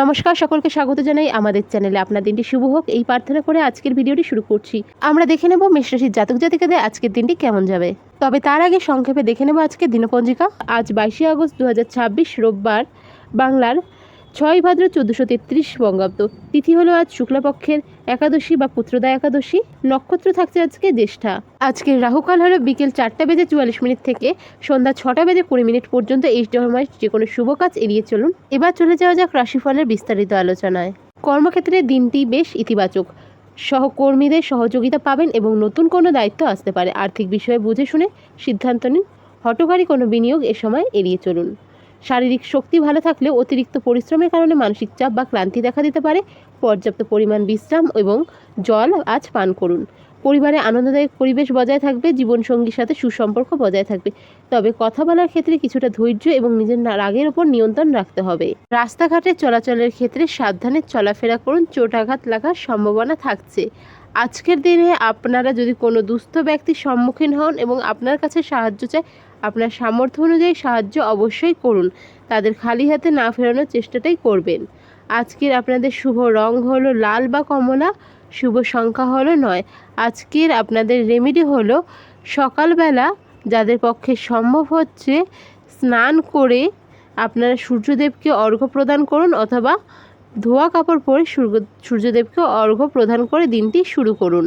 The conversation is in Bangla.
নমস্কার, সকলকে স্বাগত জানাই আমাদের চ্যানেলে। আপনার দিনটি শুভ হোক এই প্রার্থনা করে আজকের ভিডিওটি শুরু করছি। আমরা দেখে নেব মেষ রাশির জাতক জাতিকাদের আজকের দিনটি কেমন যাবে। তবে তার আগে সংক্ষেপে দেখে নেব আজকের দিনপঞ্জিকা। আজ 22 আগস্ট 2026 রোববার, বাংলার 6 ভাদ্র 1433 বঙ্গাব্দ। তিথি হলো আজ শুক্লাপক্ষের একাদশী বা পুত্রদা একাদশী। নক্ষত্র থাকছে আজকে জ্যেষ্ঠা। আজকের রাহুকাল হলো বিকেল 4:44 থেকে সন্ধ্যা 6:20 পর্যন্ত। এই সময় যে কোনো শুভ কাজ এড়িয়ে চলুন। এবার চলে যাওয়া যাক রাশিফলের বিস্তারিত আলোচনায়। কর্মক্ষেত্রে দিনটি বেশ ইতিবাচক। সহকর্মীদের সহযোগিতা পাবেন এবং নতুন কোনো দায়িত্ব আসতে পারে। আর্থিক বিষয়ে বুঝে শুনে সিদ্ধান্ত নিন। হঠকারী কোনো বিনিয়োগ এ সময় এড়িয়ে চলুন। শারীরিক শক্তি ভালো থাকলেও অতিরিক্ত পরিশ্রমের কারণে মানসিক চাপ বা ক্লান্তি দেখা দিতে পারে। পর্যাপ্ত পরিমাণ বিশ্রাম এবং জল আজ পান করুন। পরিবারে আনন্দদায়ক পরিবেশ বজায় থাকবে। জীবনসঙ্গীর সাথে সুসম্পর্ক বজায় থাকবে। তবে কথা বলার ক্ষেত্রে কিছুটা ধৈর্য এবং নিজের রাগের ওপর নিয়ন্ত্রণ রাখতে হবে। রাস্তাঘাটে চলাচলের ক্ষেত্রে সাবধানে চলাফেরা করুন। চোটাঘাত লাগার সম্ভাবনা থাকছে। আজকের দিনে আপনারা যদি কোনো দুস্থ ব্যক্তির সম্মুখীন হন এবং আপনার কাছে সাহায্য চায়, আপনার সামর্থ্য অনুযায়ী সাহায্য অবশ্যই করুন। তাদের খালি হাতে না ফেরানোর চেষ্টাটাই করবেন। আজকের আপনাদের শুভ রং হলো লাল বা কমলা। শুভ সংখ্যা হলো 9। আজকের আপনাদের রেমেডি হলো সকালবেলা যাদের পক্ষে সম্ভব হচ্ছে স্নান করে আপনারা সূর্যদেবকে অর্ঘ্য প্রদান করুন, অথবা ধোয়া কাপড় পরে সূর্যদেবকে অর্ঘ্য প্রদান করে দিনটি শুরু করুন।